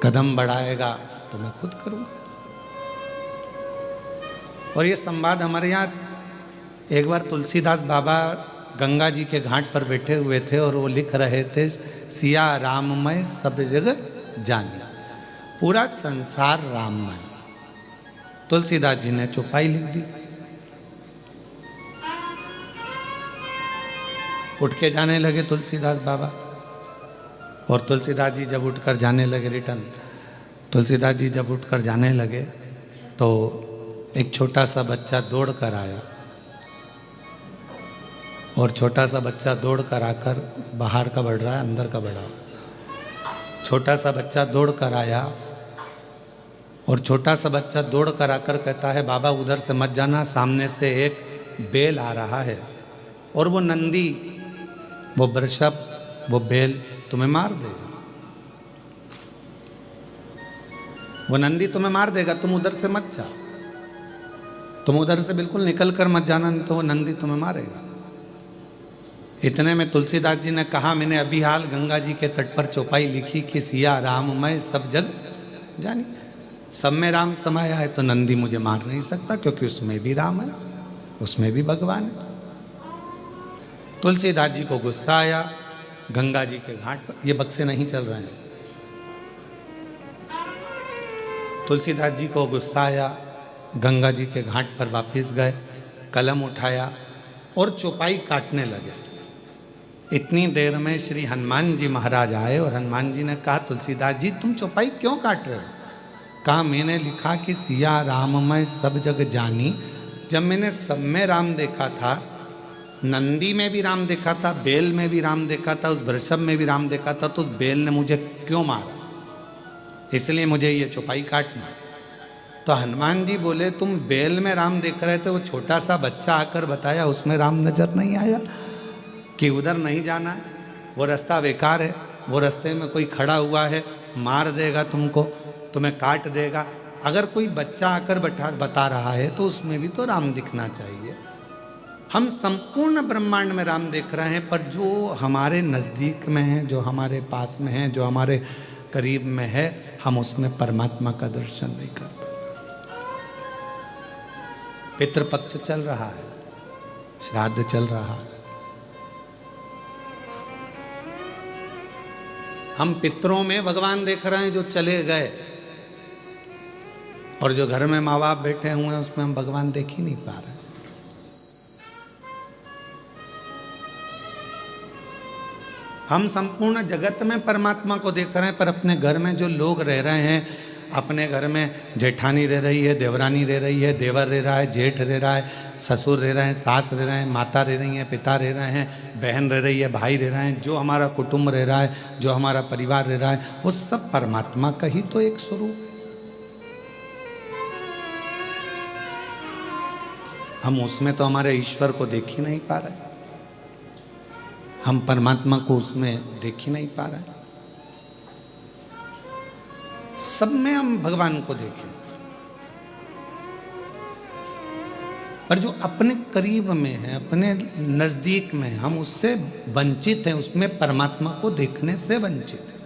कदम बढ़ाएगा तो मैं खुद करूँगा। और ये संवाद हमारे यहाँ एक बार तुलसीदास बाबा गंगा जी के घाट पर बैठे हुए थे और वो लिख रहे थे, सिया राममय सब जगह जानी, पूरा संसार राममय। तुलसीदास जी ने चौपाई लिख दी। उठ के जाने लगे तुलसीदास बाबा, और तुलसीदास जी जब उठकर जाने लगे रिटर्न, तुलसीदास जी जब उठकर जाने लगे तो एक छोटा सा बच्चा दौड़ कर आया, और छोटा सा बच्चा दौड़ कर आकर, बाहर का बढ़ रहा है अंदर का बढ़ा, छोटा सा बच्चा दौड़ कर आया, और छोटा सा बच्चा दौड़ कर आकर कहता है, बाबा उधर से मत जाना, सामने से एक बेल आ रहा है, और वो नंदी, वो वृषभ, वो बेल तुम्हें मार देगा, वो नंदी तुम्हें मार देगा, तुम उधर से मत जाओ, तुम उधर से बिल्कुल निकल कर मत जाना, नहीं तो वो नंदी तुम्हें मारेगा। इतने में तुलसीदास जी ने कहा, मैंने अभी हाल गंगा जी के तट पर चौपाई लिखी कि सिया राममय सब जग जानी, सब में राम समाया है, तो नंदी मुझे मार नहीं सकता, क्योंकि उसमें भी राम है, उसमें भी भगवान है। तुलसीदास जी को गुस्सा आया, गंगा जी के घाट पर, ये बक्से नहीं चल रहे हैं, तुलसीदास जी को गुस्सा आया, गंगा जी के घाट पर वापस गए, कलम उठाया और चौपाई काटने लगे। इतनी देर में श्री हनुमान जी महाराज आए, और हनुमान जी ने कहा, तुलसीदास जी तुम चौपाई क्यों काट रहे हो? कहा, मैंने लिखा कि सिया राममय सब जग जानी, जब मैंने सब में राम देखा था, नंदी में भी राम देखा था, बेल में भी राम देखा था, उस वृषभ में भी राम देखा था, तो उस बेल ने मुझे क्यों मारा? इसलिए मुझे ये चौपाई काटना। तो हनुमान जी बोले, तुम बेल में राम देख रहे थे, वो छोटा सा बच्चा आकर बताया, उसमें राम नजर नहीं आया कि उधर नहीं जाना है, वो रास्ता बेकार है, वो रास्ते में कोई खड़ा हुआ है, मार देगा तुमको, तुम्हें काट देगा। अगर कोई बच्चा आकर बता रहा है तो उसमें भी तो राम दिखना चाहिए। हम संपूर्ण ब्रह्मांड में राम देख रहे हैं, पर जो हमारे नज़दीक में है, जो हमारे पास में है, जो हमारे करीब में है, हम उसमें परमात्मा का दर्शन नहीं कर पाते। पितृपक्ष चल रहा है, श्राद्ध चल रहा है, हम पितरों में भगवान देख रहे हैं जो चले गए, और जो घर में माँ बाप बैठे हुए हैं उसमें हम भगवान देख ही नहीं पा रहे। हम संपूर्ण जगत में परमात्मा को देख रहे हैं, पर अपने घर में जो लोग रह रहे हैं, अपने घर में जेठानी रह रही है, देवरानी रह रही है, देवर रह रहा है, जेठ रह रहा है, ससुर रह रहे हैं, सास रह रहे हैं, माता रह रही हैं, पिता रह रहे हैं, बहन रह रही है, भाई रह रहे हैं, जो हमारा कुटुंब रह रहा है, जो हमारा परिवार रह रहा है, वो सब परमात्मा का ही तो एक स्वरूप है। हम उसमें तो हमारे ईश्वर को देख ही नहीं पा रहे, हम परमात्मा को उसमें देख ही नहीं पा रहे। सब में हम भगवान को देखें, पर जो अपने करीब में है, अपने नजदीक में, हम उससे वंचित हैं, उसमें परमात्मा को देखने से वंचित हैं।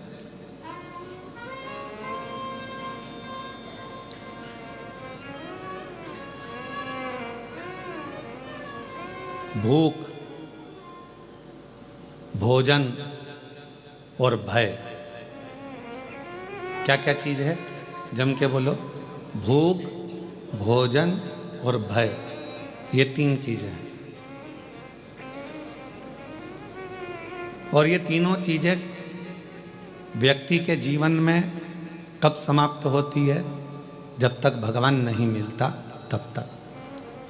भूख, भोजन और भय, क्या क्या चीज है? जम के बोलो। भूख, भोजन और भय, ये तीन चीजें हैं। और ये तीनों चीजें व्यक्ति के जीवन में कब समाप्त होती है? जब तक भगवान नहीं मिलता तब तक,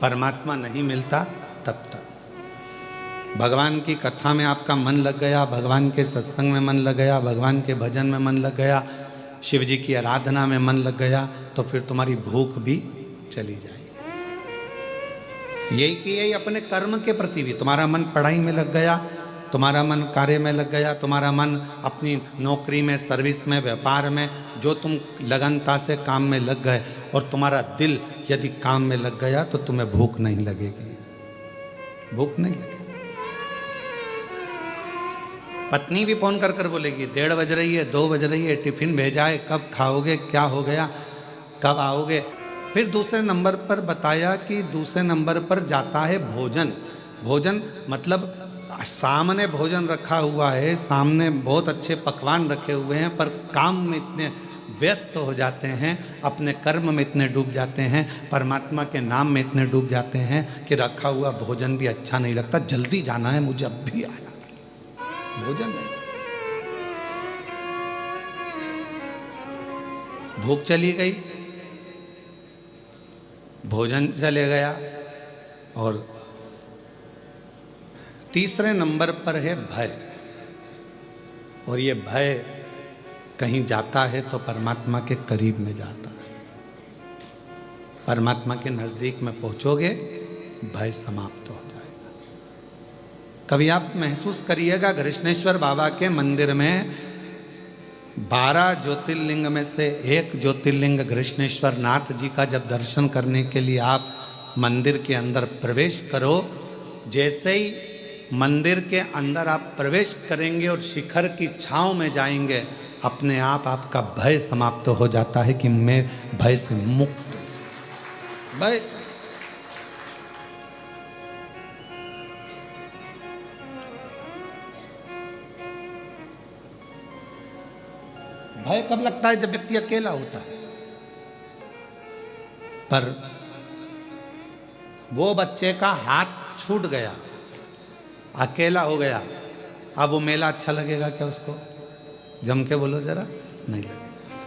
परमात्मा नहीं मिलता तब तक। भगवान की कथा में आपका मन लग गया, भगवान के सत्संग में मन लग गया, भगवान के भजन में मन लग गया, शिव जी की आराधना में मन लग गया, तो फिर तुम्हारी भूख भी चली जाएगी। यही कि यही अपने कर्म के प्रति भी, तुम्हारा मन पढ़ाई में लग गया, तुम्हारा मन कार्य में लग गया, तुम्हारा मन अपनी नौकरी में, सर्विस में, व्यापार में, जो तुम लगनता से काम में लग गए, और तुम्हारा दिल यदि काम में लग गया, तो तुम्हें भूख नहीं लगेगी, भूख नहीं लगेगी। पत्नी भी फोन कर कर बोलेगी 1:30 बज रही है, 2 बज रही है, टिफिन भेजा है, कब खाओगे, क्या हो गया, कब आओगे। फिर दूसरे नंबर पर बताया कि दूसरे नंबर पर जाता है भोजन। भोजन मतलब सामने भोजन रखा हुआ है, सामने बहुत अच्छे पकवान रखे हुए हैं, पर काम में इतने व्यस्त हो जाते हैं, अपने कर्म में इतने डूब जाते हैं, परमात्मा के नाम में इतने डूब जाते हैं कि रखा हुआ भोजन भी अच्छा नहीं लगता। जल्दी जाना है मुझे, अब भी आना, भोजन नहीं। भूख चली गई, भोजन चले गया। और तीसरे नंबर पर है भय। और ये भय कहीं जाता है तो परमात्मा के करीब में जाता है। परमात्मा के नजदीक में पहुंचोगे, भय समाप्त हो जाएगा। कभी आप महसूस करिएगा, कृष्णेश्वर बाबा के मंदिर में 12 ज्योतिर्लिंग में से एक ज्योतिर्लिंग कृष्णेश्वर नाथ जी का जब दर्शन करने के लिए आप मंदिर के अंदर प्रवेश करो, जैसे ही मंदिर के अंदर आप प्रवेश करेंगे और शिखर की छांव में जाएंगे, अपने आप आपका भय समाप्त हो जाता है कि मैं भय से मुक्त, भय से। भय कब लगता है? जब व्यक्ति अकेला होता है। पर वो बच्चे का हाथ छूट गया, अकेला हो गया, अब वो मेला अच्छा लगेगा क्या उसको? जम के बोलो जरा, नहीं लगेगा।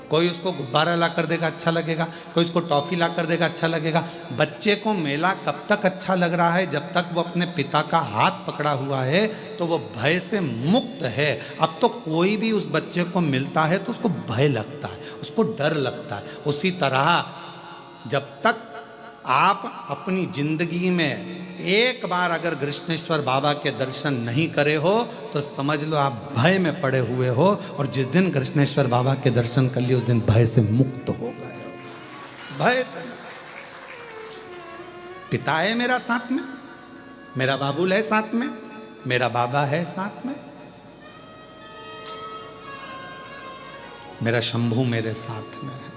कोई उसको गुब्बारा ला कर देगा, अच्छा लगेगा। कोई उसको टॉफी ला कर देगा, अच्छा लगेगा। बच्चे को मेला कब तक अच्छा लग रहा है? जब तक वो अपने पिता का हाथ पकड़ा हुआ है, तो वो भय से मुक्त है। अब तो कोई भी उस बच्चे को मिलता है तो उसको भय लगता है, उसको डर लगता है। उसी तरह जब तक आप अपनी जिंदगी में एक बार अगर कृष्णेश्वर बाबा के दर्शन नहीं करे हो, तो समझ लो आप भय में पड़े हुए हो। और जिस दिन कृष्णेश्वर बाबा के दर्शन कर लिए, उस दिन भय से मुक्त हो गए। भय से। पिता है मेरा साथ में, मेरा बाबुल है साथ में, मेरा बाबा है साथ में, मेरा शंभू मेरे साथ में है।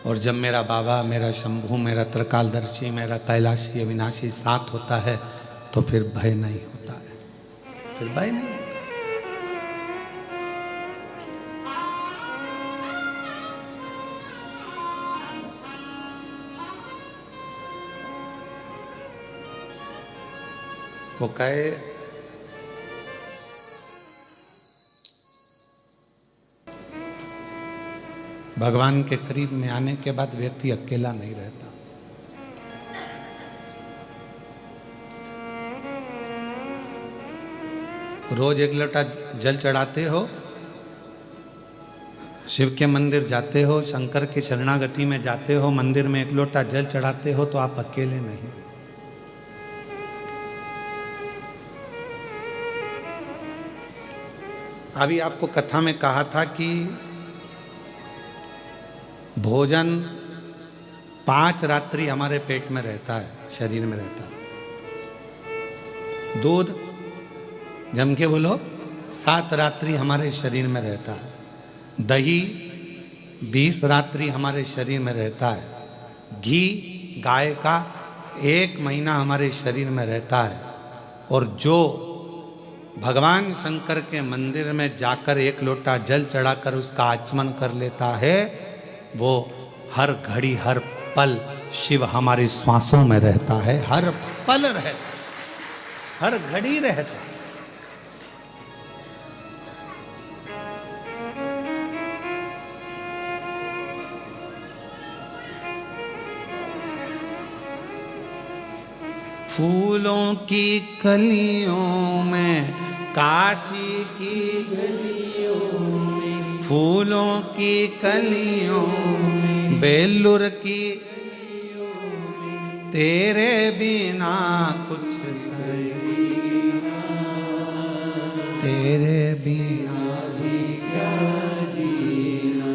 और जब मेरा बाबा, मेरा शंभू, मेरा त्रिकालदर्शी, मेरा कैलाशी अविनाशी साथ होता है, तो फिर भय नहीं होता है, फिर भय नहीं होता। वो कहे भगवान के करीब में आने के बाद व्यक्ति अकेला नहीं रहता। रोज 1 लोटा जल चढ़ाते हो, शिव के मंदिर जाते हो, शंकर की शरणागति में जाते हो, मंदिर में 1 लोटा जल चढ़ाते हो, तो आप अकेले नहीं। अभी आपको कथा में कहा था कि भोजन 5 रात्रि हमारे पेट में रहता है, शरीर में रहता है। दूध जम के बोलो 7 रात्रि हमारे शरीर में रहता है। दही 20 रात्रि हमारे शरीर में रहता है। घी गाय का 1 महीना हमारे शरीर में रहता है। और जो भगवान शंकर के मंदिर में जाकर 1 लोटा जल चढ़ाकर उसका आचमन कर लेता है, वो हर घड़ी हर पल शिव हमारी श्वासों में रहता है, हर पल रहता, हर घड़ी रहता। फूलों की कलियों में, काशी की गलियों में, फूलों की कलियों में, बेलुर की तेरे बिना कुछ जीना, तेरे बिना भी क्या जीना,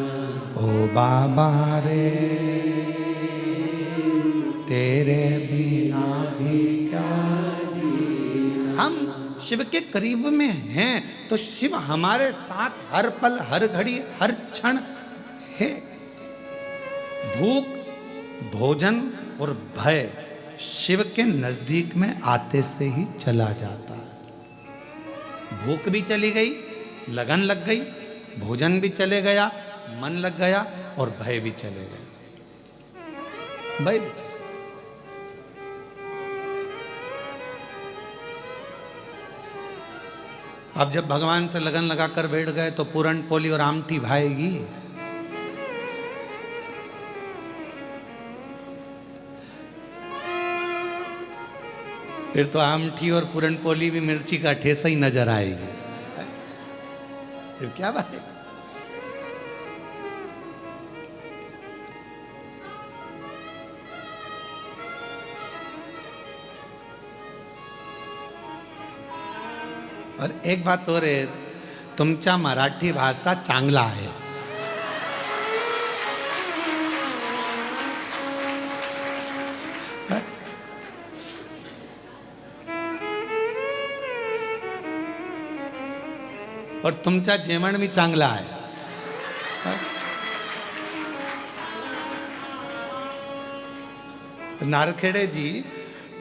ओ बाबा रे। हम शिव के करीब में हैं तो शिव हमारे साथ हर पल, हर घड़ी, हर क्षण है। भूख, भोजन और भय शिव के नजदीक में आते से ही चला जाता है। भूख भी चली गई, लगन लग गई, भोजन भी चले गया, मन लग गया और भय भी चले गए। भय भी चले। अब जब भगवान से लगन लगाकर बैठ गए तो पूरन पोली और आमटी भाएगी। फिर तो आमठी और पूरन पोली भी मिर्ची का ठेसा ही नजर आएगी। फिर क्या बात है। और एक बात और है, तुमचा मराठी भाषा चांगला आहे। और तुमचा जेवण भी चांगला आहे। नारखेड़े जी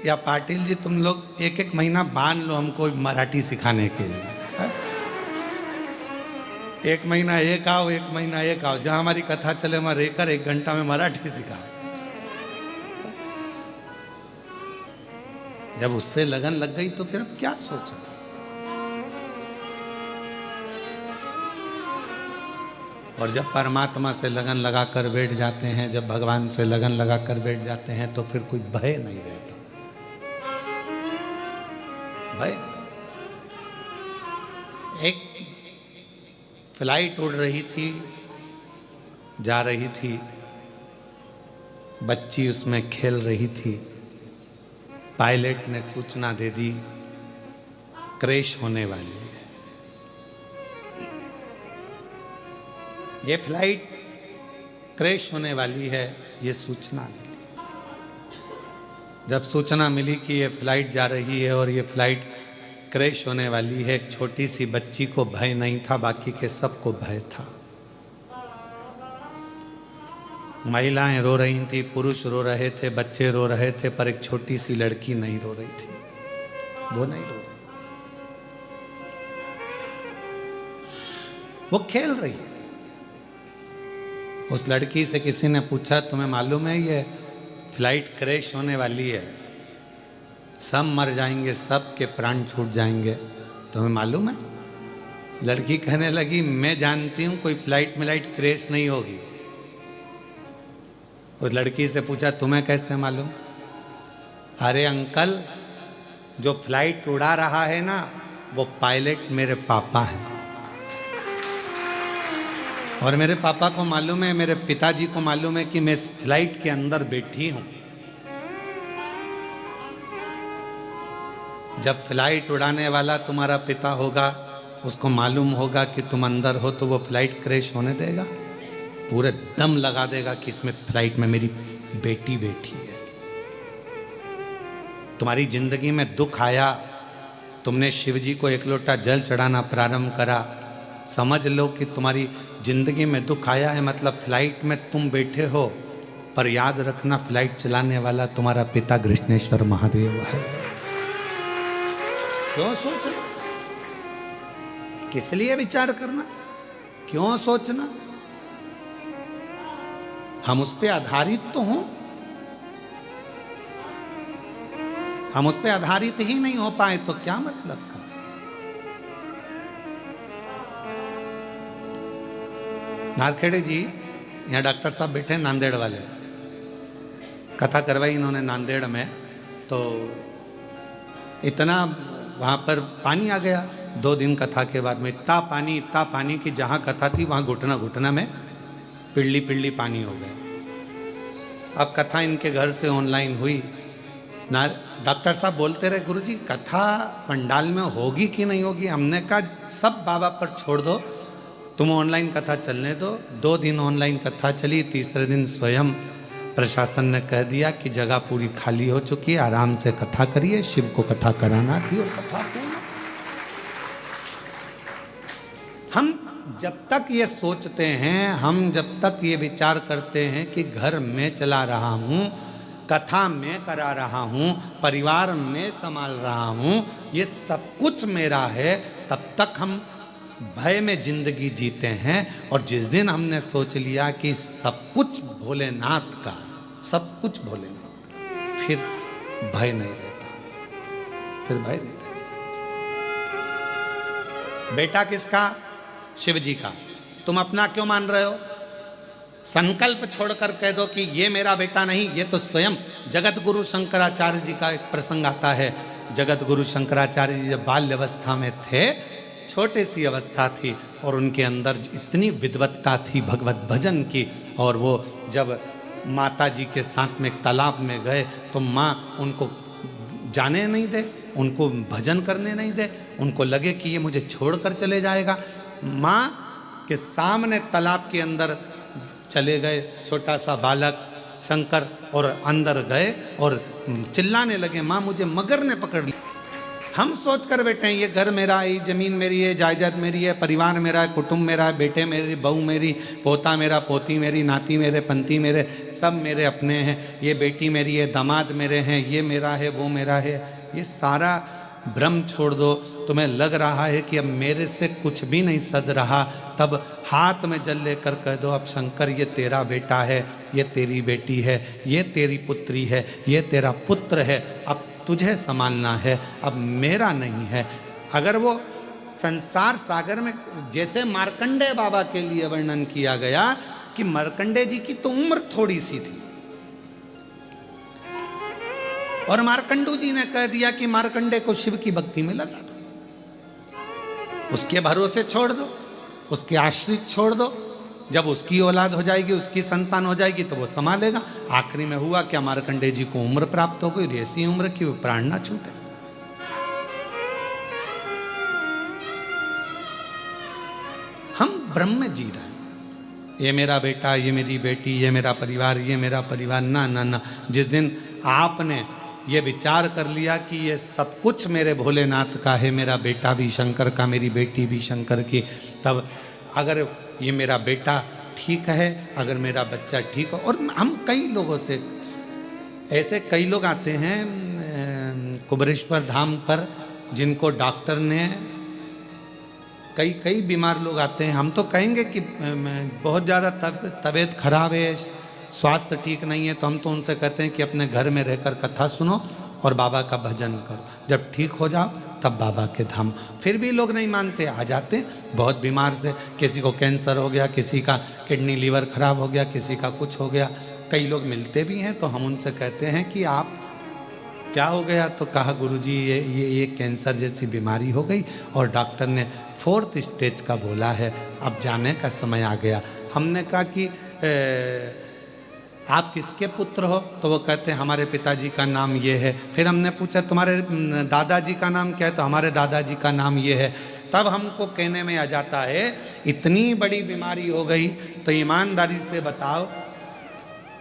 या पाटिल जी, तुम लोग एक एक महीना बांध लो हमको मराठी सिखाने के लिए। एक महीना एक आओ, एक महीना एक आओ, जहां हमारी कथा चले वहां रहकर 1 घंटा में मराठी सिखाओ। जब उससे लगन लग गई तो फिर अब क्या सोचा। और जब परमात्मा से लगन लगाकर बैठ जाते हैं, जब भगवान से लगन लगाकर बैठ जाते हैं तो फिर कोई भय नहीं रहता। भय। एक फ्लाइट उड़ रही थी, जा रही थी, बच्ची उसमें खेल रही थी। पायलट ने सूचना दे दी क्रैश होने वाली है। ये फ्लाइट क्रैश होने वाली है, ये सूचना मिली। जब सूचना मिली कि ये फ्लाइट जा रही है और ये फ्लाइट क्रैश होने वाली है, एक छोटी सी बच्ची को भय नहीं था, बाकी के सबको भय था। महिलाएं रो रही थी, पुरुष रो रहे थे, बच्चे रो रहे थे, पर एक छोटी सी लड़की नहीं रो रही थी। वो नहीं रो रही, वो खेल रही है। उस लड़की से किसी ने पूछा, तुम्हें मालूम है ये फ्लाइट क्रैश होने वाली है, सब मर जाएंगे, सब के प्राण छूट जाएंगे, तुम्हें मालूम है? लड़की कहने लगी, मैं जानती हूं कोई फ्लाइट मिलाइट क्रैश नहीं होगी। उस लड़की से पूछा, तुम्हें कैसे मालूम? अरे अंकल, जो फ्लाइट उड़ा रहा है ना, वो पायलट मेरे पापा हैं। और मेरे पापा को मालूम है, मेरे पिताजी को मालूम है कि मैं इस फ्लाइट के अंदर बैठी हूं। जब फ्लाइट उड़ाने वाला तुम्हारा पिता होगा, उसको मालूम होगा कि तुम अंदर हो, तो वो फ्लाइट क्रैश होने देगा? पूरे दम लगा देगा कि इसमें फ्लाइट में मेरी बेटी बैठी है। तुम्हारी जिंदगी में दुख आया, तुमने शिव जी को 1 लोटा जल चढ़ाना प्रारंभ करा, समझ लो कि तुम्हारी जिंदगी में दुख आया है, मतलब फ्लाइट में तुम बैठे हो, पर याद रखना फ्लाइट चलाने वाला तुम्हारा पिता कृष्णेश्वर महादेव है। क्यों सोचना? किस लिए विचार करना? क्यों सोचना? हम उस पे आधारित तो हों। हम उस पे आधारित ही नहीं हो पाए तो क्या मतलब का? नारखेड़े जी, यहाँ डॉक्टर साहब बैठे, नांदेड़ वाले, कथा करवाई इन्होंने नांदेड़ में, तो इतना वहाँ पर पानी आ गया 2 दिन कथा के बाद में। इतना पानी कि जहाँ कथा थी वहाँ घुटना घुटना में पिल्ली पिल्ली पानी हो गया। अब कथा इनके घर से ऑनलाइन हुई ना, डॉक्टर साहब बोलते रहे, गुरुजी कथा पंडाल में होगी कि नहीं होगी? हमने कहा सब बाबा पर छोड़ दो, तुम ऑनलाइन कथा चलने दो। 2 दिन ऑनलाइन कथा चली, तीसरे दिन स्वयं प्रशासन ने कह दिया कि जगह पूरी खाली हो चुकी है, आराम से कथा करिए, शिव को कथा कराना थी और कथा पूर्ण। हम जब तक ये सोचते हैं, हम जब तक ये विचार करते हैं कि घर में चला रहा हूँ, कथा में करा रहा हूँ, परिवार में संभाल रहा हूँ, ये सब कुछ मेरा है, तब तक हम भय में जिंदगी जीते हैं। और जिस दिन हमने सोच लिया कि सब कुछ भोलेनाथ का, सब कुछ भोलेनाथ का, फिर भय नहीं रहता, फिर भय नहीं रहता। बेटा किसका? शिव जी का। तुम अपना क्यों मान रहे हो? संकल्प छोड़कर कह दो कि ये मेरा बेटा नहीं, ये तो स्वयं जगत गुरु शंकराचार्य जी का एक प्रसंग आता है। जगत गुरु शंकराचार्य जी जब बाल्य अवस्था में थे, छोटी सी अवस्था थी और उनके अंदर इतनी विद्वत्ता थी भगवत भजन की, और वो जब माता जी के साथ में एक तालाब में गए तो माँ उनको जाने नहीं दे, उनको भजन करने नहीं दे, उनको लगे कि ये मुझे छोड़कर चले जाएगा। माँ के सामने तालाब के अंदर चले गए, छोटा सा बालक शंकर, और अंदर गए और चिल्लाने लगे, माँ मुझे मगर ने पकड़ लिया। हम सोच कर बैठे हैं ये घर मेरा है, ये जमीन मेरी है, जायदाद मेरी है, परिवार मेरा है, कुटुंब मेरा है, बेटे मेरी, बहू मेरी, पोता मेरा, पोती मेरी, नाती मेरे, पंती मेरे, सब मेरे अपने हैं, ये बेटी मेरी है, दामाद मेरे हैं, ये मेरा है, वो मेरा है। ये सारा भ्रम छोड़ दो। तुम्हें लग रहा है कि अब मेरे से कुछ भी नहीं सद रहा, तब हाथ में जल लेकर कह दो, अब शंकर ये तेरा बेटा है, ये तेरी बेटी है, ये तेरी पुत्री है, ये तेरा पुत्र है, अब तुझे संभालना है, अब मेरा नहीं है। अगर वो संसार सागर में, जैसे मार्कंडेय बाबा के लिए वर्णन किया गया कि मार्कंडेय जी की तो उम्र थोड़ी सी थी, और मार्कंडू जी ने कह दिया कि मार्कंडेय को शिव की भक्ति में लगा दो, उसके भरोसे छोड़ दो, उसके आश्रित छोड़ दो, जब उसकी औलाद हो जाएगी, उसकी संतान हो जाएगी तो वो संभालेगा। आखिरी में हुआ क्या, मार्कंडेय जी को उम्र प्राप्त हो गई, ऐसी उम्र की वो प्राण ना छूटे। हम ब्रह्म में जी रहे हैं, ये मेरा बेटा, ये मेरी बेटी, ये मेरा परिवार, ये मेरा परिवार, ना ना ना। जिस दिन आपने ये विचार कर लिया कि ये सब कुछ मेरे भोलेनाथ का है, मेरा बेटा भी शंकर का, मेरी बेटी भी शंकर की, तब अगर ये मेरा बेटा ठीक है, अगर मेरा बच्चा ठीक हो। और हम कई लोगों से, ऐसे कई लोग आते हैं कुबरेश्वर धाम पर, जिनको डॉक्टर ने, कई बीमार लोग आते हैं, हम तो कहेंगे कि बहुत ज़्यादा तबीयत खराब है, स्वास्थ्य ठीक नहीं है, तो हम तो उनसे कहते हैं कि अपने घर में रहकर कथा सुनो और बाबा का भजन करो, जब ठीक हो जाओ तब बाबा के धाम। फिर भी लोग नहीं मानते, आ जाते बहुत बीमार से, किसी को कैंसर हो गया, किसी का किडनी लीवर खराब हो गया, किसी का कुछ हो गया, कई लोग मिलते भी हैं। तो हम उनसे कहते हैं कि आप क्या हो गया, तो कहा गुरुजी ये कैंसर जैसी बीमारी हो गई और डॉक्टर ने 4th स्टेज का बोला है, अब जाने का समय आ गया। हमने कहा कि आप किसके पुत्र हो, तो वो कहते हैं हमारे पिताजी का नाम ये है। फिर हमने पूछा तुम्हारे दादाजी का नाम क्या है, तो हमारे दादाजी का नाम ये है। तब हमको कहने में आ जाता है इतनी बड़ी बीमारी हो गई, तो ईमानदारी से बताओ,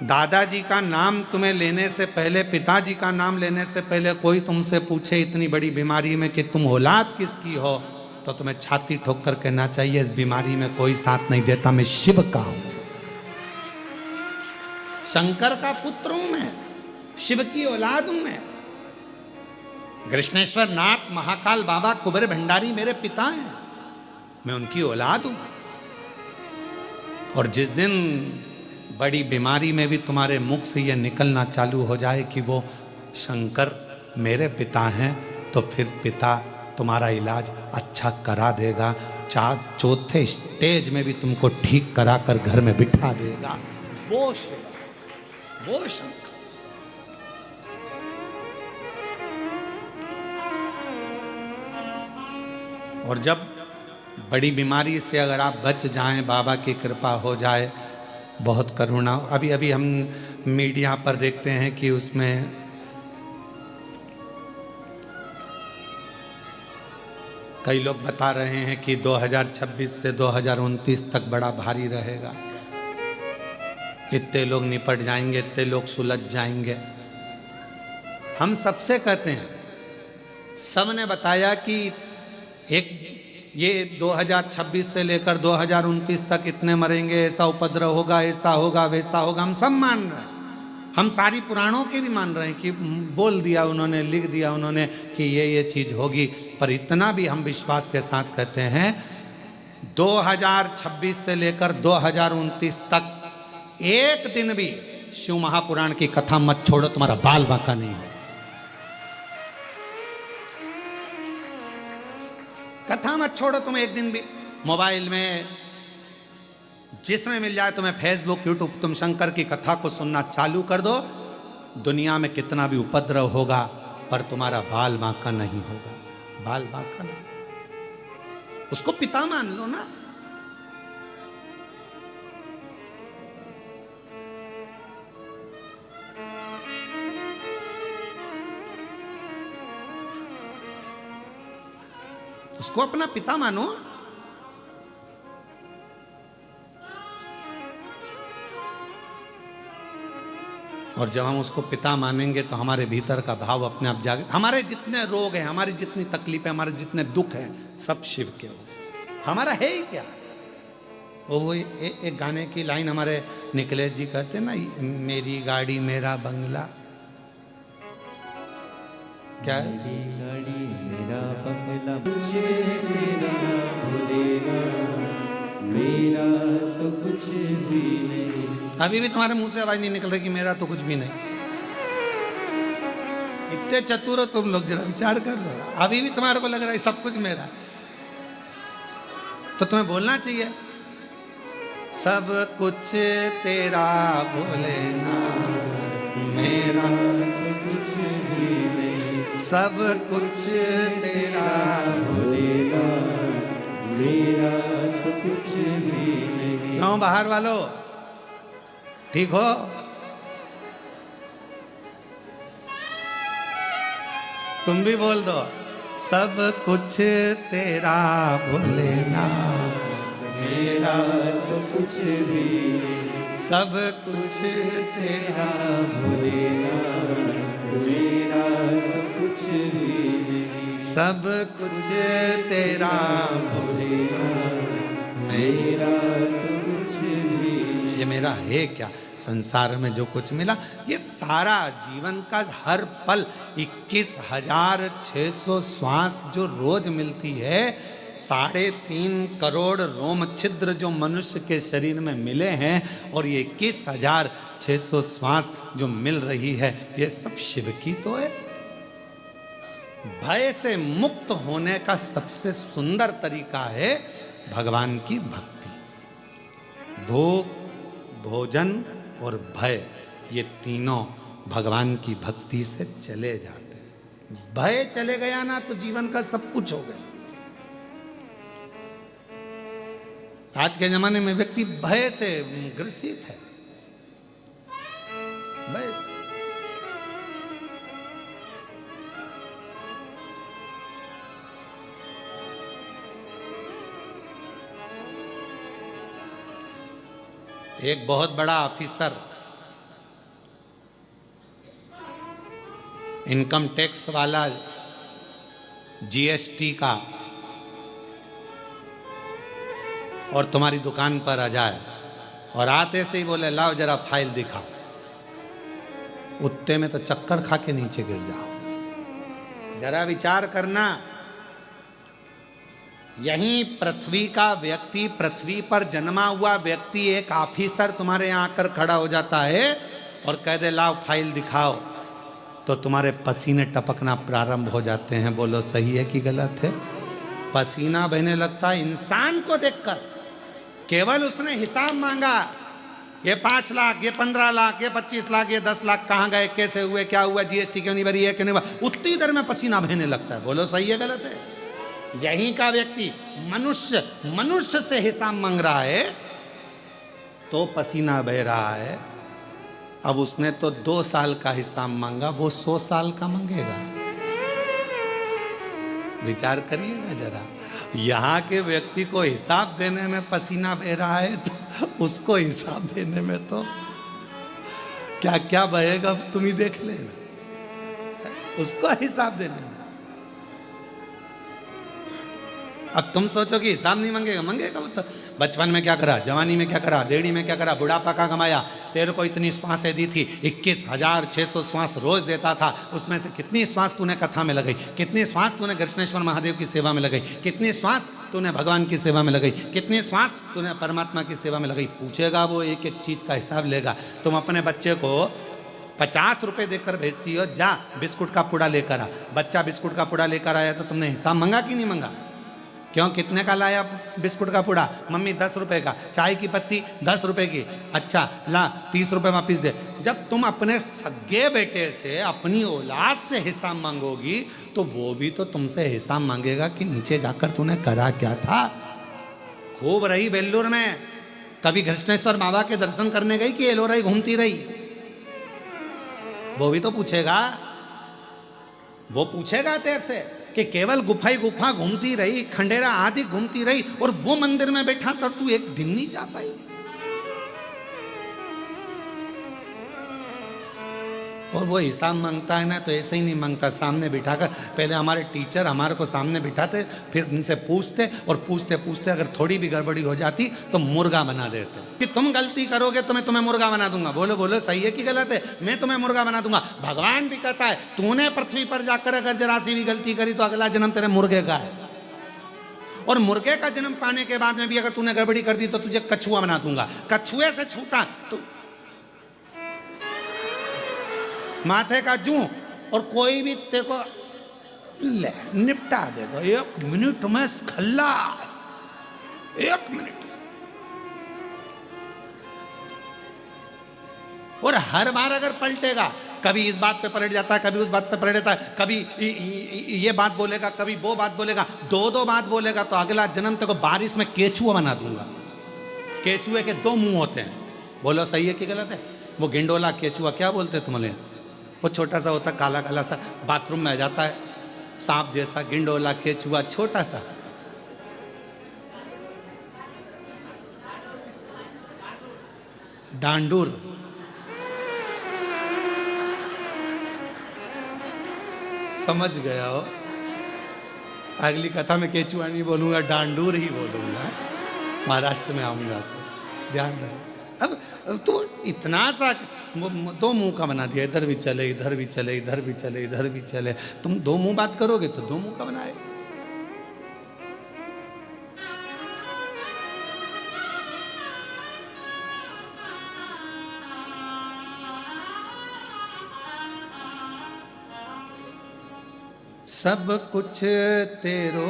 दादाजी का नाम तुम्हें लेने से पहले, पिताजी का नाम लेने से पहले कोई तुमसे पूछे इतनी बड़ी बीमारी में कि तुम औलाद किसकी हो, तो तुम्हें छाती ठोक कर कहना चाहिए इस बीमारी में कोई साथ नहीं देता, मैं शिव का हूं, शंकर का पुत्र हूं मैं, शिव की औलाद हूं मैं। कृष्णेश्वर नाथ, महाकाल बाबा, कुबेर भंडारी मेरे पिता हैं, मैं उनकी औलाद हूं। और जिस दिन बड़ी बीमारी में भी तुम्हारे मुख से यह निकलना चालू हो जाए कि वो शंकर मेरे पिता हैं, तो फिर पिता तुम्हारा इलाज अच्छा करा देगा, 4थे स्टेज में भी तुमको ठीक करा कर घर में बिठा देगा। वो शंकर। और जब बड़ी बीमारी से अगर आप बच जाएं, बाबा की कृपा हो जाए, बहुत करुणा। अभी हम मीडिया पर देखते हैं कि उसमें कई लोग बता रहे हैं कि 2026 से 2029 तक बड़ा भारी रहेगा। इतने लोग निपट जाएंगे, इतने लोग सुलझ जाएंगे। हम सबसे कहते हैं, सब ने बताया कि एक ये 2026 से लेकर 2029 तक इतने मरेंगे, ऐसा उपद्रव होगा, ऐसा होगा, वैसा होगा। हम सब मान रहे हैं, हम सारी पुराणों के भी मान रहे हैं कि बोल दिया उन्होंने, लिख दिया उन्होंने कि ये चीज़ होगी। पर इतना भी हम विश्वास के साथ कहते हैं 2026 से लेकर 2029 तक एक दिन भी शिव महापुराण की कथा मत छोड़ो, तुम्हारा बाल बांका नहीं हो। कथा मत छोड़ो तुम एक दिन भी। मोबाइल में जिसमें मिल जाए तुम्हें, फेसबुक, यूट्यूब, तुम शंकर की कथा को सुनना चालू कर दो। दुनिया में कितना भी उपद्रव होगा पर तुम्हारा बाल बांका नहीं होगा, बाल बांका नहीं। उसको पिता मान लो ना। उसको अपना पिता मानो। और जब हम उसको पिता मानेंगे तो हमारे भीतर का भाव अपने आप जागे। हमारे जितने रोग हैं, हमारी जितनी तकलीफें, हमारे जितने दुख हैं, सब शिव के हो। हमारा है ही क्या। वो एक गाने की लाइन हमारे निकलेश जी कहते हैं ना, मेरी गाड़ी मेरा बंगला, क्या है? मेरी गाड़ी मेरा बंगला, मुझे तेरा भूलेगा, मेरा तो कुछ भी नहीं। अभी भी तुम्हारे मुंह से आवाज नहीं निकल रही कि मेरा तो कुछ भी नहीं। इतने चतुर हो तुम लोग, जरा विचार कर लो। अभी भी तुम्हारे को लग रहा है सब कुछ मेरा, तो तुम्हें बोलना चाहिए सब कुछ तेरा भोलेनाथ, मेरा तो कुछ भी नहीं। सब कुछ तेरा भोलेनाथ, मेरा तो कुछ भी नहीं। क्यों बाहर वालों, ठीक हो? तुम भी बोल दो सब कुछ तेरा भोलेनाथ, मेरा तो कुछ भी नहीं। सब कुछ तेरा भोलेनाथ, मेरा तो कुछ भी नहीं। सब कुछ तेरा भोलेनाथ, मेरा तो कुछ भी नहीं। ये मेरा है क्या? संसार में जो कुछ मिला ये सारा जीवन का हर पल 21,600 श्वास जो रोज मिलती है, 3.5 करोड़ रोम छिद्र जो मनुष्य के शरीर में मिले हैं, और ये 21,600 श्वास जो मिल रही है, ये सब शिव की तो है। भय से मुक्त होने का सबसे सुंदर तरीका है भगवान की भक्ति। भूख, भोजन और भय, ये तीनों भगवान की भक्ति से चले जाते हैं। भय चले गया ना तो जीवन का सब कुछ हो गया। आज के जमाने में व्यक्ति भय से ग्रसित है, भय से। एक बहुत बड़ा ऑफिसर इनकम टैक्स वाला, जीएसटी का, और तुम्हारी दुकान पर आ जाए और आते से ही बोले लाओ जरा फाइल दिखाओ, उतने में तो चक्कर खा के नीचे गिर जाओ। जरा विचार करना, यहीं पृथ्वी का व्यक्ति, पृथ्वी पर जन्मा हुआ व्यक्ति, एक ऑफिसर तुम्हारे यहाँ आकर खड़ा हो जाता है और कह दे लाओ फाइल दिखाओ, तो तुम्हारे पसीने टपकना प्रारंभ हो जाते हैं। बोलो सही है कि गलत है? पसीना बहने लगता है इंसान को देखकर। केवल उसने हिसाब मांगा, ये 5 लाख, ये 15 लाख, ये 25 लाख, ये 10 लाख कहाँ गए, कैसे हुए, क्या हुआ, जीएसटी क्यों नहीं भरी है, क्यों नहीं भरी, उतनी देर में पसीना बहने लगता है। बोलो सही है गलत है? यहीं का व्यक्ति मनुष्य से हिसाब मांग रहा है तो पसीना बह रहा है। अब उसने तो 2 साल का हिसाब मांगा, वो 100 साल का मांगेगा। विचार करिएगा जरा। यहाँ के व्यक्ति को हिसाब देने में पसीना बह रहा है तो उसको हिसाब देने में तो क्या क्या बहेगा तुम ही देख लेना, उसको हिसाब दे लेना। अब तुम सोचो कि हिसाब नहीं मांगेगा, मांगेगा वो तो। बचपन में क्या करा, जवानी में क्या करा, देड़ी में क्या करा, बुढ़ापा का कमाया, तेरे को इतनी श्वासें दी थी, 21,600 श्वास रोज देता था, उसमें से कितनी श्वास तूने कथा में लगाई, कितनी श्वास तूने कृष्णेश्वर महादेव की सेवा में लगाई, कितनी श्वास तूने भगवान की सेवा में लगाई, कितनी श्वास तूने परमात्मा की सेवा में लगाई। पूछेगा वो, एक एक चीज का हिसाब लेगा। तुम अपने बच्चे को 50 रुपए देकर भेजती हो, जा बिस्कुट का पुड़ा लेकर आ। बच्चा बिस्कुट का पुड़ा लेकर आया तो तुमने हिसाब मांगा कि नहीं मांगा? क्यों, कितने का लाया बिस्कुट का पुड़ा? मम्मी 10 रुपए का। चाय की पत्ती 10 रुपए की। अच्छा ला 30 रुपए वापिस दे। जब तुम अपने सगे बेटे से, अपनी औलाद से हिसाब मांगोगी तो वो भी तो तुमसे हिसाब मांगेगा कि नीचे जाकर तूने करा क्या था। खूब रही बेल्लूर में, कभी कृष्णेश्वर बाबा के दर्शन करने गई कि एलोराई घूमती रही? वो भी तो पूछेगा, वो पूछेगा तेरे से कि केवल गुफा ही गुफा घूमती रही, खंडेरा आदि घूमती रही और वो मंदिर में बैठा था, तू एक दिन नहीं जा पाई। और वो हिसाब मांगता है ना तो ऐसे ही नहीं मांगता, सामने बिठाकर, पहले हमारे टीचर हमारे को सामने बिठाते, फिर उनसे पूछते और पूछते पूछते अगर थोड़ी भी गड़बड़ी हो जाती तो मुर्गा बना देते कि तुम गलती करोगे तो मैं तुम्हें मुर्गा बना दूंगा। बोलो बोलो सही है कि गलत है? मैं तुम्हें मुर्गा बना दूंगा। भगवान भी कहता है तूने पृथ्वी पर जाकर अगर जरा सी भी गलती करी तो अगला जन्म तेरे मुर्गे का है, और मुर्गे का जन्म पाने के बाद में भी अगर तूने गड़बड़ी कर दी तो तुझे कछुआ बना दूंगा। कछुए से छूटा तो माथे का जू, और कोई भी तेरे को ले निपटा देगा 1 मिनट में, खल्लास 1 मिनट। और हर बार अगर पलटेगा, कभी इस बात पे पलट जाता है, कभी उस बात पे पलट जाता है, कभी ये बात बोलेगा, कभी वो बात बोलेगा, 2 बात बोलेगा तो अगला जन्म तेरे को बारिश में केचुआ बना दूंगा। केचुए के 2 मुंह होते हैं। बोलो सही है कि गलत है? वो गिंडोला केचुआ क्या बोलते हैं तुम्हारे? वो छोटा सा होता, काला काला सा, बाथरूम में आ जाता है, सांप जैसा। गिंडोला केचुआ छोटा सा। डांडूर, समझ गया हो? अगली कथा में केचुआ नहीं बोलूंगा, डांडूर ही बोलूंगा। महाराष्ट्र में आऊंगा तो ध्यान रहे। अब तो इतना सा 2 मुंह का बना दिया, इधर भी चले, इधर भी चले, इधर भी चले, इधर भी चले। तुम 2 मुंह बात करोगे तो 2 मुंह का बनाए। सब कुछ तेरो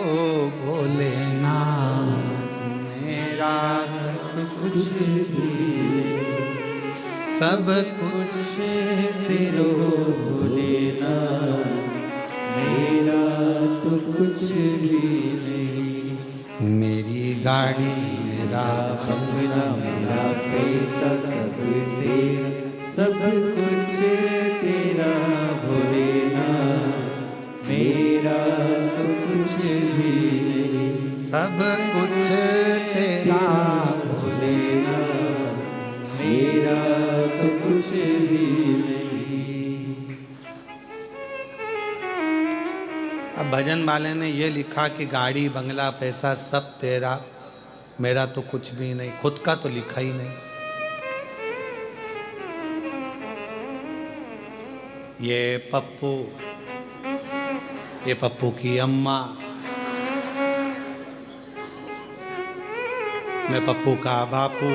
भोलेनाथ, मेरा तो कुछ भी, सब कुछ तेरो भोलेनाथ, मेरा तो कुछ भी नहीं। मेरी गाड़ी, मेरा बंगला, मेरा पैसा सब तेरा, सब कुछ तेरा भोलेनाथ, मेरा तो कुछ भी नहीं। सब कुछ तेरा भोलेनाथ, मेरा तो कुछ भी नहीं। अब भजन वाले ने ये लिखा कि गाड़ी बंगला पैसा सब तेरा, मेरा तो कुछ भी नहीं। खुद का तो लिखा ही नहीं। ये पप्पू की अम्मा, मैं पप्पू का बापू,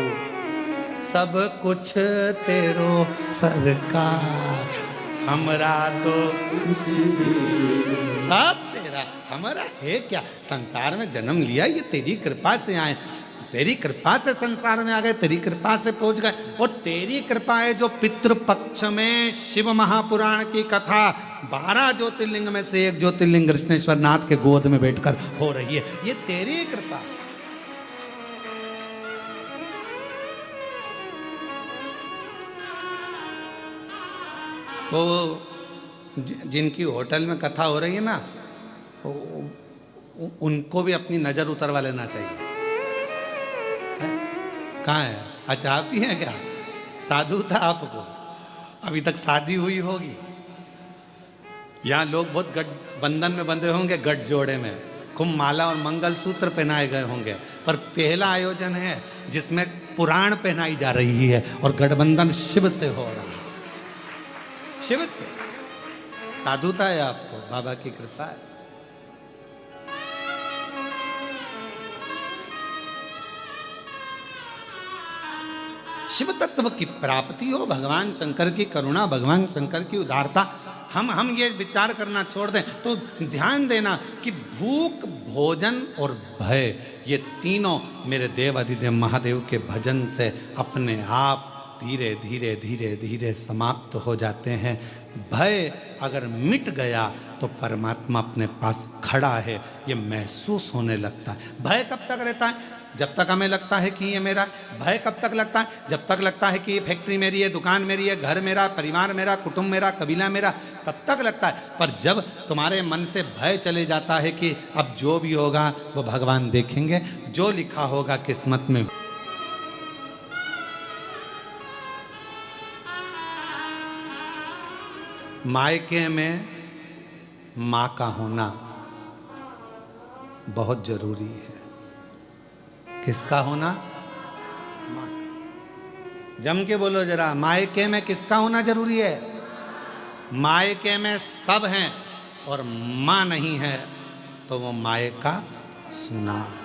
सब कुछ तेरो सरकार, हमरा तो सब तेरा। हमारा है क्या? संसार में जन्म लिया ये तेरी कृपा से आए, तेरी कृपा से संसार में आ गए, तेरी कृपा से पहुंच गए। और तेरी कृपा है जो पितृपक्ष में शिव महापुराण की कथा 12 ज्योतिर्लिंग में से एक ज्योतिर्लिंग कृष्णेश्वर नाथ के गोद में बैठकर हो रही है। ये तेरी कृपा। वो जिनकी होटल में कथा हो रही है ना, उनको भी अपनी नजर उतरवा लेना चाहिए। कहाँ है? अच्छा आप ही हैं क्या? साधु था आपको? अभी तक शादी हुई होगी। यहाँ लोग बहुत बंधन में बंधे होंगे, गठ जोड़े में खूब माला और मंगलसूत्र पहनाए गए होंगे, पर पहला आयोजन है जिसमें पुराण पहनाई जा रही है और गठबंधन शिव से हो रहा है। शिव से साधुता है, आपको बाबा की कृपा है। शिव तत्व की प्राप्ति हो, भगवान शंकर की करुणा, भगवान शंकर की उदारता, हम ये विचार करना छोड़ दें तो ध्यान देना कि भूख, भोजन और भय, ये तीनों मेरे देव अधिदेव महादेव के भजन से अपने आप धीरे धीरे धीरे धीरे समाप्त हो जाते हैं। भय अगर मिट गया तो परमात्मा अपने पास खड़ा है, ये महसूस होने लगता है। भय कब तक रहता है? जब तक हमें लगता है कि ये मेरा। भय कब तक लगता है? जब तक लगता है कि ये फैक्ट्री मेरी है, दुकान मेरी है, घर मेरा, परिवार मेरा, कुटुंब मेरा, कबीला मेरा, तब तक लगता है। पर जब तुम्हारे मन से भय चले जाता है कि अब जो भी होगा वो भगवान देखेंगे, जो लिखा होगा किस्मत में। मायके में माँ का होना बहुत जरूरी है। किसका होना? माँ का। जम के बोलो जरा, मायके में किसका होना जरूरी है? मायके में सब हैं और माँ नहीं है तो वो मायका सुना है,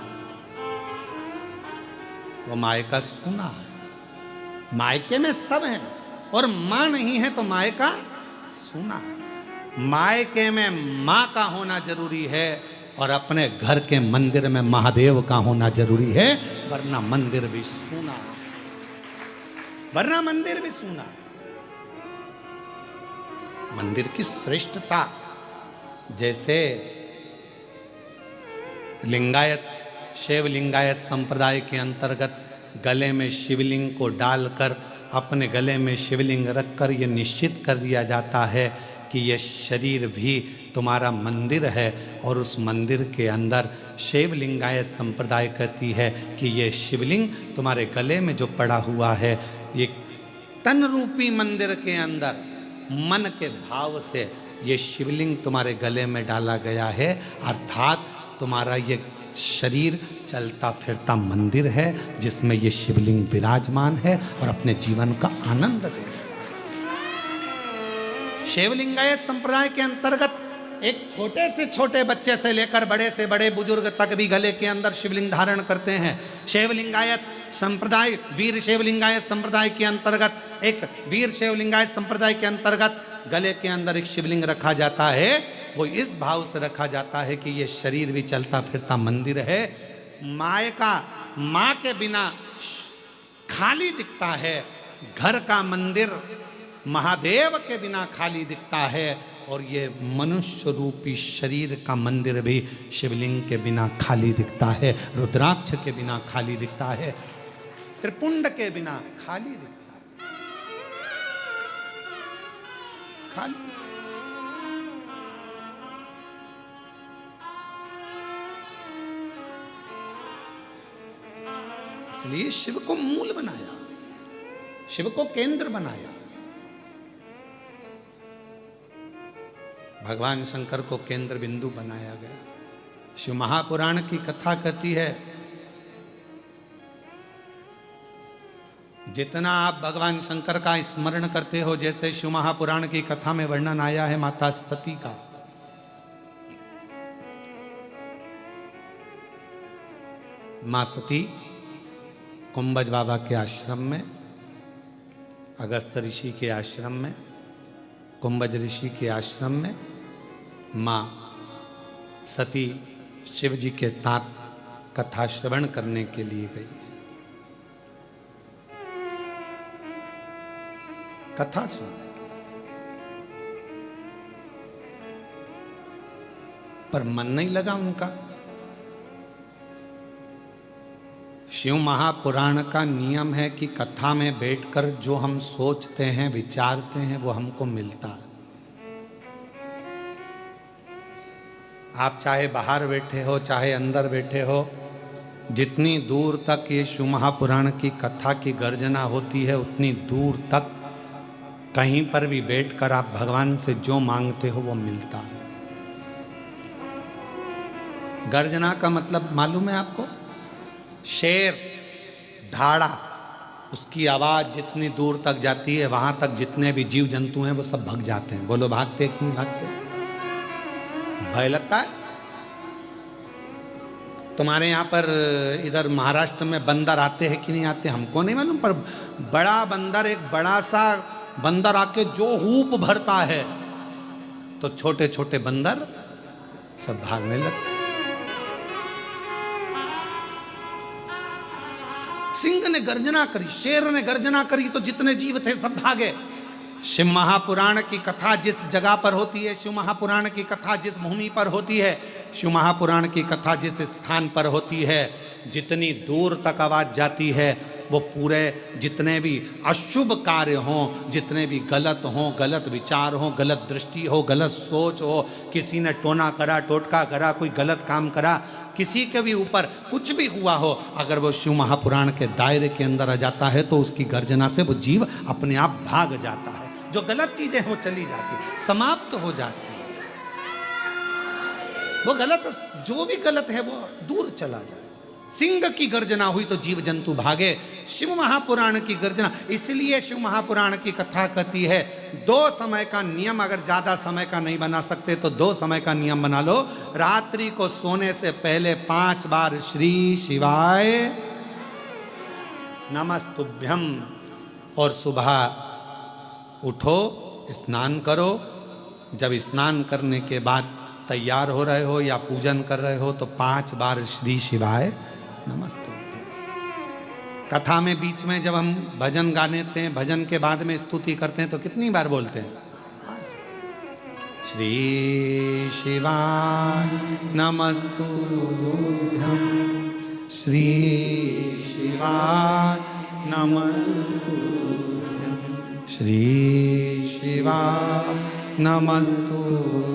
वो मायका सुना है। मायके में सब हैं और माँ नहीं है तो मायका सुना है। मायके में माँ का होना जरूरी है और अपने घर के मंदिर में महादेव का होना जरूरी है, वरना मंदिर भी सूना, वरना मंदिर भी सूना। मंदिर की श्रेष्ठता, जैसे लिंगायत, शैव लिंगायत संप्रदाय के अंतर्गत गले में शिवलिंग को डालकर, अपने गले में शिवलिंग रखकर ये निश्चित कर दिया जाता है कि यह शरीर भी तुम्हारा मंदिर है, और उस मंदिर के अंदर शैव लिंगायत संप्रदाय कहती है कि ये शिवलिंग तुम्हारे गले में जो पड़ा हुआ है, ये तन रूपी मंदिर के अंदर मन के भाव से ये शिवलिंग तुम्हारे गले में डाला गया है, अर्थात तुम्हारा ये शरीर चलता फिरता मंदिर है जिसमें ये शिवलिंग विराजमान है और अपने जीवन का आनंद दे। शैव लिंगायत संप्रदाय के अंतर्गत एक छोटे से छोटे बच्चे से लेकर बड़े से बड़े बुजुर्ग तक भी गले के अंदर शिवलिंग धारण करते हैं। शैव लिंगायत संप्रदाय, वीर शैव लिंगायत संप्रदाय के अंतर्गत, एक वीर शैव लिंगायत संप्रदाय के अंतर्गत गले के अंदर एक शिवलिंग रखा जाता है। वो इस भाव से रखा जाता है कि ये शरीर भी चलता फिरता मंदिर है। मायका, माँ के बिना खाली दिखता है, घर का मंदिर महादेव के बिना खाली दिखता है, और ये मनुष्य रूपी शरीर का मंदिर भी शिवलिंग के बिना खाली दिखता है, रुद्राक्ष के बिना खाली दिखता है, त्रिपुंड के बिना खाली दिखता है, खाली। इसलिए शिव को मूल बनाया, शिव को केंद्र बनाया। भगवान शंकर को केंद्र बिंदु बनाया गया। शिव महापुराण की कथा कहती है, जितना आप भगवान शंकर का स्मरण करते हो, जैसे शिव महापुराण की कथा में वर्णन आया है माता सती का, मां सती कुंभज बाबा के आश्रम में, अगस्त ऋषि के आश्रम में, कुंभज ऋषि के आश्रम में मां सती शिव जी के साथ कथा श्रवण करने के लिए गई। कथा सुनने, पर मन नहीं लगा उनका। शिव महापुराण का नियम है कि कथा में बैठकर जो हम सोचते हैं, विचारते हैं, वो हमको मिलता है। आप चाहे बाहर बैठे हो, चाहे अंदर बैठे हो, जितनी दूर तक ये शिव महापुराण की कथा की गर्जना होती है, उतनी दूर तक कहीं पर भी बैठकर आप भगवान से जो मांगते हो वो मिलता है। गर्जना का मतलब मालूम है आपको? शेर धाड़ा, उसकी आवाज जितनी दूर तक जाती है वहां तक जितने भी जीव जंतु हैं वो सब भाग जाते हैं। बोलो भागते कि नहीं भागते? भय लगता है? तुम्हारे यहाँ पर इधर महाराष्ट्र में बंदर आते हैं कि नहीं आते हमको नहीं मालूम, पर बड़ा बंदर, एक बड़ा सा बंदर आके जो हूप भरता है तो छोटे छोटे बंदर सब भागने लगते। सिंह ने गर्जना करी, शेर ने गर्जना करी तो जितने जीव थे सब भागे। शिव महापुराण की कथा जिस जगह पर होती है, शिव महापुराण की कथा जिस भूमि पर होती है, शिव महापुराण की कथा जिस स्थान पर होती है, जितनी दूर तक आवाज जाती है वो पूरे जितने भी अशुभ कार्य हों, जितने भी गलत हों, गलत विचार हो, गलत दृष्टि हो, गलत सोच हो, किसी ने टोना करा, टोटका करा, कोई गलत काम करा, किसी के भी ऊपर कुछ भी हुआ हो, अगर वो शिव महापुराण के दायरे के अंदर आ जाता है तो उसकी गर्जना से वो जीव अपने आप भाग जाता है। जो गलत चीजें हो चली जाती, समाप्त हो जाती, वो गलत, जो भी गलत है वो दूर चला जाए। सिंह की गर्जना हुई तो जीव जंतु भागे। शिव महापुराण की गर्जना, इसलिए शिव महापुराण की कथा कहती है 2 समय का नियम, अगर ज्यादा समय का नहीं बना सकते तो 2 समय का नियम बना लो। रात्रि को सोने से पहले 5 बार श्री शिवाय नमस्तुभ्यम, और सुबह उठो, स्नान करो। जब स्नान करने के बाद तैयार हो रहे हो या पूजन कर रहे हो तो 5 बार श्री शिवाय नमस्तुभ्यम। कथा में बीच में जब हम भजन गा लेते हैं, भजन के बाद में स्तुति करते हैं तो कितनी बार बोलते हैं? श्री शिवाय नमस्तुभ्यम, श्री शिवाय नमस्तुभ्यम, श्री शिवाय नमस्तुभ्यम,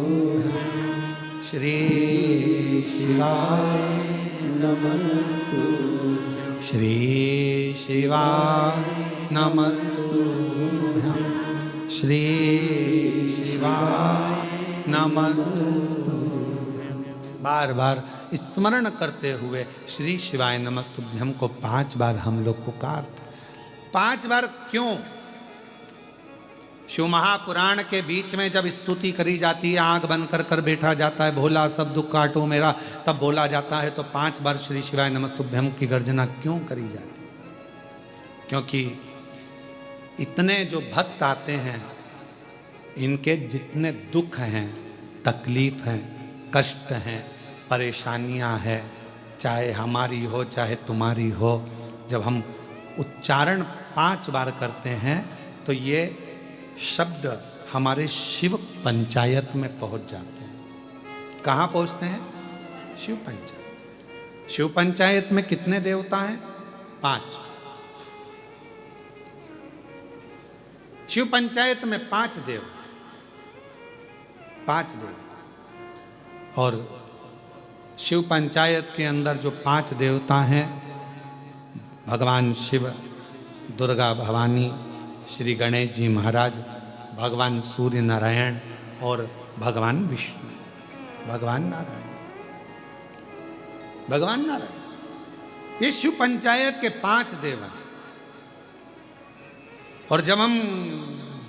श्री शिवाय नमस्तुभ्यम, श्री शिवाय नमस्तुभ्यम, श्री शिवाय नमस्तुभ्यम। बार बार स्मरण करते हुए श्री शिवाय नमस्तुभ्यम को 5 बार हम लोग पुकारते। 5 बार क्यों? शिव महापुराण के बीच में जब स्तुति करी जाती है, आंख बंद कर कर बैठा जाता है, भोला सब दुख काटो मेरा, तब बोला जाता है तो 5 बार श्री शिवाय नमस्तुभ्यम की गर्जना क्यों करी जाती है? क्योंकि इतने जो भक्त आते हैं, इनके जितने दुख हैं, तकलीफ हैं, कष्ट हैं, परेशानियां हैं, चाहे हमारी हो चाहे तुम्हारी हो, जब हम उच्चारण 5 बार करते हैं तो ये शब्द हमारे शिव पंचायत में पहुंच जाते हैं। कहाँ पहुंचते हैं? शिव पंचायत। शिव पंचायत में कितने देवता हैं? 5। शिव पंचायत में 5 देव, 5 देव। और शिव पंचायत के अंदर जो 5 देवता हैं, भगवान शिव, दुर्गा भवानी, श्री गणेश जी महाराज, भगवान सूर्य नारायण और भगवान विष्णु, भगवान नारायण, भगवान नारायण, ये शिव पंचायत के 5 देव हैं। और जब हम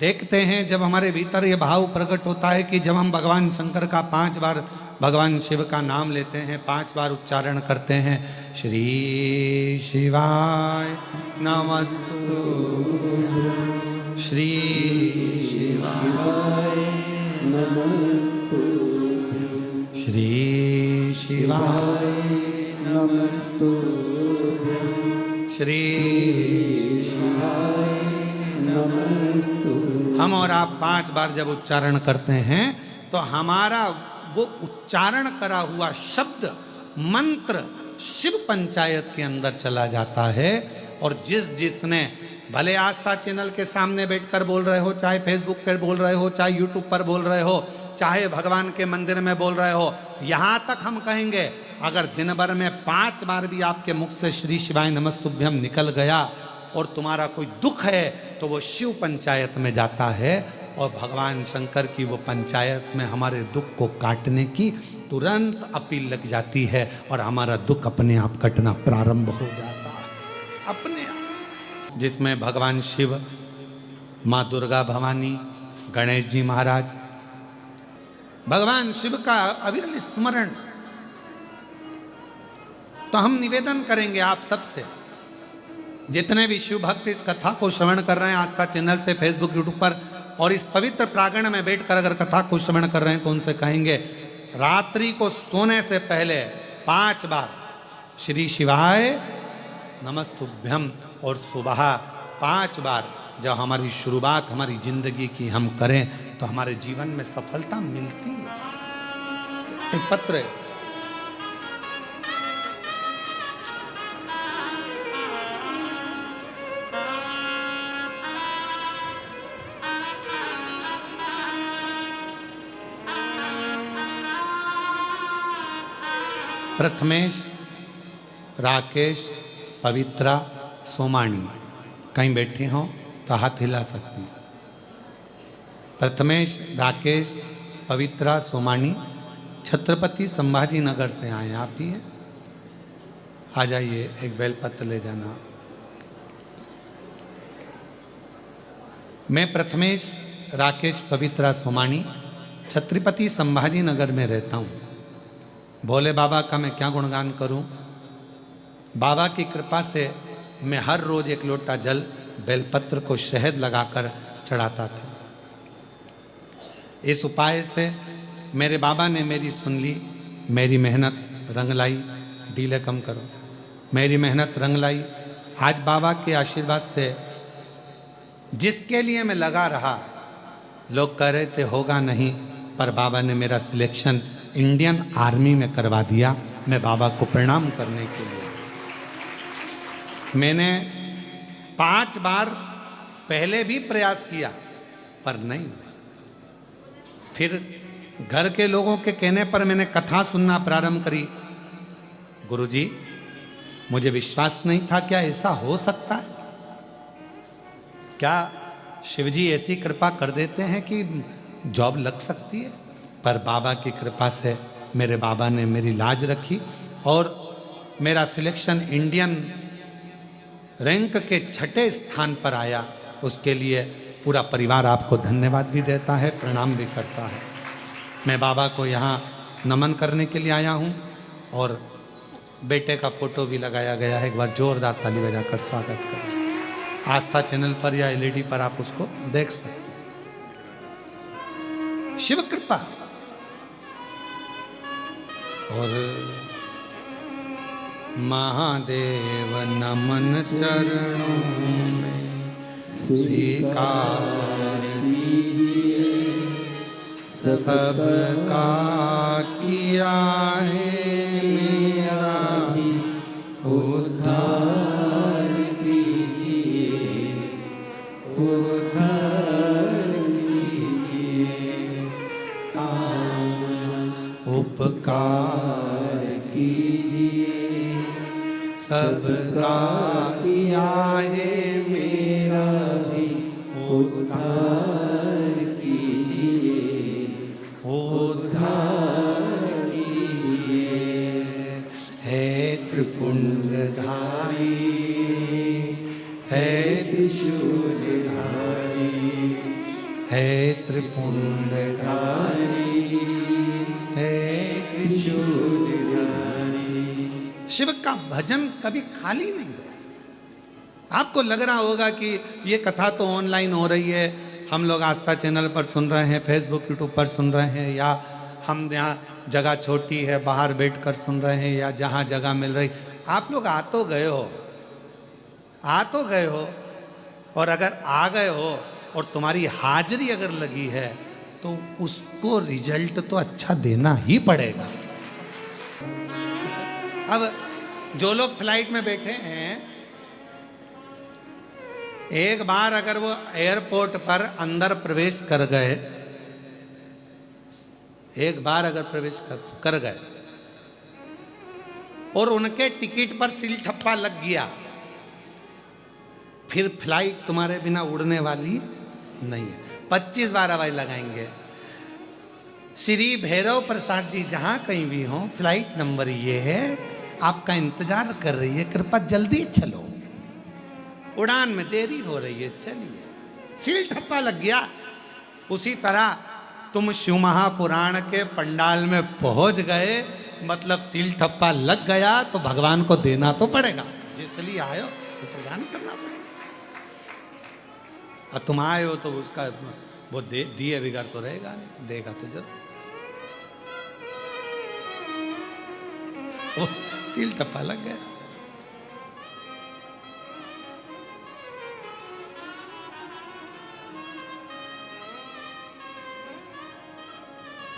देखते हैं, जब हमारे भीतर ये भाव प्रकट होता है कि जब हम भगवान शंकर का 5 बार भगवान शिव का नाम लेते हैं, 5 बार उच्चारण करते हैं, श्री शिवाय नमस्तुभ्यम, श्री शिवाय नमस्तुभ्यम, श्री शिवाय नमस्तुभ्यम, श्री शिवाय नमस्तुभ्यम। हम और आप 5 बार जब उच्चारण करते हैं तो हमारा वो उच्चारण करा हुआ शब्द, मंत्र शिव पंचायत के अंदर चला जाता है। और जिसने भले आस्था चैनल के सामने बैठकर बोल रहे हो, चाहे फेसबुक पर बोल रहे हो, चाहे यूट्यूब पर बोल रहे हो, चाहे भगवान के मंदिर में बोल रहे हो, यहाँ तक हम कहेंगे अगर दिन भर में 5 बार भी आपके मुख से श्री शिवाय नमस्तुभ्यम निकल गया और तुम्हारा कोई दुख है तो वो शिव पंचायत में जाता है और भगवान शंकर की वो पंचायत में हमारे दुख को काटने की तुरंत अपील लग जाती है और हमारा दुख अपने आप कटना प्रारंभ हो जाता है अपने आप। जिसमें भगवान शिव, माँ दुर्गा भवानी, गणेश जी महाराज, भगवान शिव का अविरल स्मरण। तो हम निवेदन करेंगे आप सबसे, जितने भी शिव भक्त इस कथा को श्रवण कर रहे हैं आस्था चैनल से, फेसबुक, यूट्यूब पर, और इस पवित्र प्रांगण में बैठकर अगर कथा को श्रवण कर रहे हैं तो उनसे कहेंगे रात्रि को सोने से पहले 5 बार श्री शिवाय नमस्तुभ्यम और सुबह 5 बार जब हमारी शुरुआत हमारी जिंदगी की हम करें तो हमारे जीवन में सफलता मिलती है। एक पत्र है, प्रथमेश, राकेश, पवित्रा, सोमानी, कहीं बैठे हों तो हाथ हिला सकती हैं। प्रथमेश, राकेश, पवित्रा, सोमानी छत्रपति संभाजी नगर से आए। आप ही हैं, आ जाइए, एक बेलपत्र ले जाना। मैं प्रथमेश, राकेश, पवित्रा, सोमानी छत्रपति संभाजी नगर में रहता हूँ। भोले बाबा का मैं क्या गुणगान करूं। बाबा की कृपा से मैं हर रोज 1 लोटा जल बेलपत्र को शहद लगाकर चढ़ाता था। इस उपाय से मेरे बाबा ने मेरी सुन ली, मेरी मेहनत रंग लाई। डीले कम करो, मेरी मेहनत रंग लाई। आज बाबा के आशीर्वाद से जिसके लिए मैं लगा रहा, लोग कह रहे थे होगा नहीं, पर बाबा ने मेरा सिलेक्शन इंडियन आर्मी में करवा दिया। मैं बाबा को प्रणाम करने के लिए मैंने 5 बार पहले भी प्रयास किया पर नहीं। फिर घर के लोगों के कहने पर मैंने कथा सुनना प्रारंभ करी। गुरुजी, मुझे विश्वास नहीं था, क्या ऐसा हो सकता है? क्या शिवजी ऐसी कृपा कर देते हैं कि जॉब लग सकती है? पर बाबा की कृपा से मेरे बाबा ने मेरी लाज रखी और मेरा सिलेक्शन इंडियन रैंक के 6ठे स्थान पर आया। उसके लिए पूरा परिवार आपको धन्यवाद भी देता है, प्रणाम भी करता है। मैं बाबा को यहाँ नमन करने के लिए आया हूँ और बेटे का फोटो भी लगाया गया है। एक बार जोरदार ताली बजाकर स्वागत करें। आस्था चैनल पर या एलईडी पर आप उसको देख सकते हैं। शिव कृपा। और महादेव नमन चरणों में स्वीकार कीजिए, सबका किया है मेरा भी उद्धार कीजिए, उद्धार कीजिए, कामना उपकार कीजिए, सबका किया है मेरा भी उद्धार कीजिए, उद्धार कीजिए। है त्रिपुंडधारी, है त्रिशूलधारी, है त्रिपुंडधारी, है त्रिशूलधारी। शिव का भजन कभी खाली नहीं गया। आपको लग रहा होगा कि ये कथा तो ऑनलाइन हो रही है, हम लोग आस्था चैनल पर सुन रहे हैं, फेसबुक यूट्यूब पर सुन रहे हैं, या हम यहाँ जगह छोटी है बाहर बैठकर सुन रहे हैं, या जहाँ जगह मिल रही। आप लोग आ तो गए हो, आ तो गए हो, और अगर आ गए हो और तुम्हारी हाजिरी अगर लगी है तो उसको रिजल्ट तो अच्छा देना ही पड़ेगा। अब जो लोग फ्लाइट में बैठे हैं, एक बार अगर वो एयरपोर्ट पर अंदर प्रवेश कर गए, एक बार अगर प्रवेश कर गए और उनके टिकट पर सील ठप्पा लग गया फिर फ्लाइट तुम्हारे बिना उड़ने वाली नहीं है। 25 बार हवाई लगाएंगे। श्री भैरव प्रसाद जी जहां कहीं भी हो, फ्लाइट नंबर ये है, आपका इंतजार कर रही है, कृपा जल्दी चलो, उड़ान में देरी हो रही है, चलिए। सील ठप्पा लग गया। उसी तरह तुम शिव महापुराण के पंडाल में पहुंच गए, मतलब सील ठप्पा लग गया तो भगवान को देना तो पड़ेगा, जिसलिए आयो तो प्रदान करना पड़ेगा। और तुम आए हो तो उसका वो दिए बिगड़ तो रहेगा नहीं, देगा तो जरूर। वो सील ठप्पा लग गया।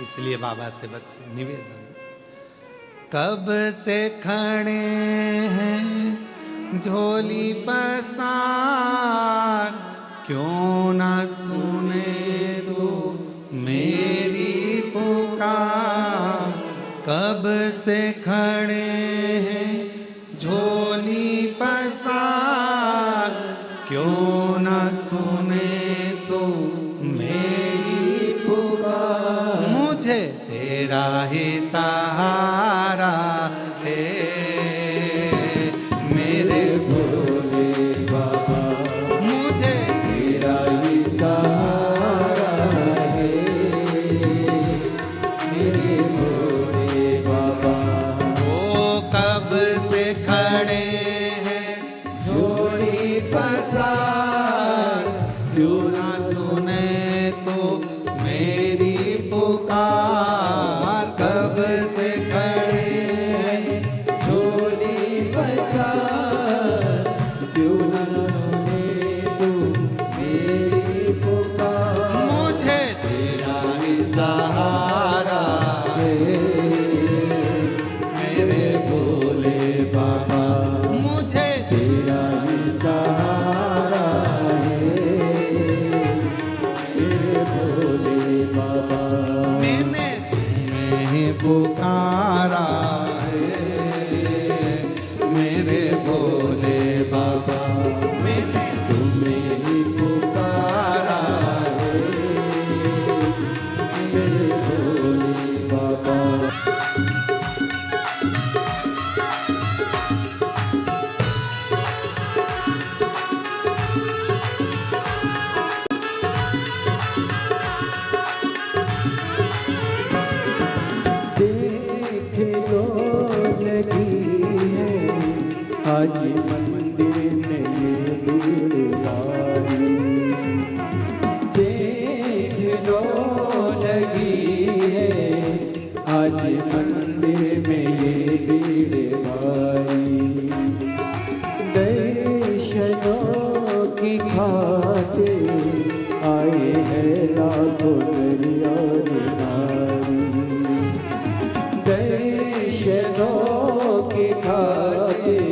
इसलिए बाबा से बस निवेदन, कब से खड़े हैं झोली पसार, क्यों ना सुने तो मेरी पुकार। कब से खड़े हैं झोली पसार, क्यों ना सुने तो मेरी पुकार। मुझे तेरा ही सहारा है मेरे भोले बाबा, मुझे तेरा ही सहारा है मेरे भोले बाबा। वो कब से खड़े हैं झोली पसार, क्यों ना सुने तो मेरी पुकार। कब से खड़े हैं झोली पसार, क्यों ना सुने तो मेरी पुकार। मुझे तेरा ही सहारा है मेरे भोले बाबा, मुझे तेरा ही सहारा है मेरे भोले बाबा। मैंने तुम्हें पुकारा है मेरे भोले बाबा, मैंने तुम्हें ही पुकारा है मेरे भोले बाबा। देख लो लगी है आज मंदिर में ये भीड़ भारी। देख लो लगी है आज मंदिर में ये भीड़ भारी। दर्शनों की खातिर आए हैं लाखों नर और नारी। दर्शनों की खातिर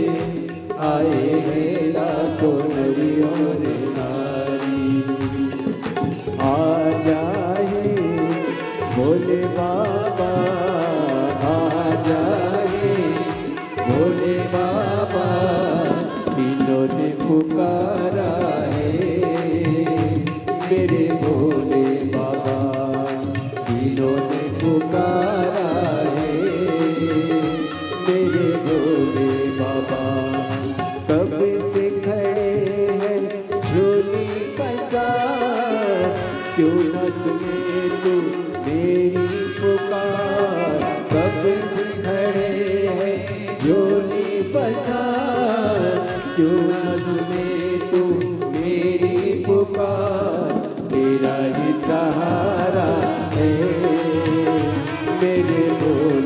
आए हैं लाखों नर और नारी। आ जाए भोले बाबा, आ जाए भोले बाबा, इन्होंने पुकारा है मेरे भोले बाबा, इन्होंने पुकारा है मेरे भोले बाबा। कब से खड़े हैं झोली पसार, क्यों न सुने तू मेरी पुकार। कब से खड़े हैं झोली पसार, क्यों न सुने तू मेरी पुकार। तेरा ही सहारा है मेरे भोले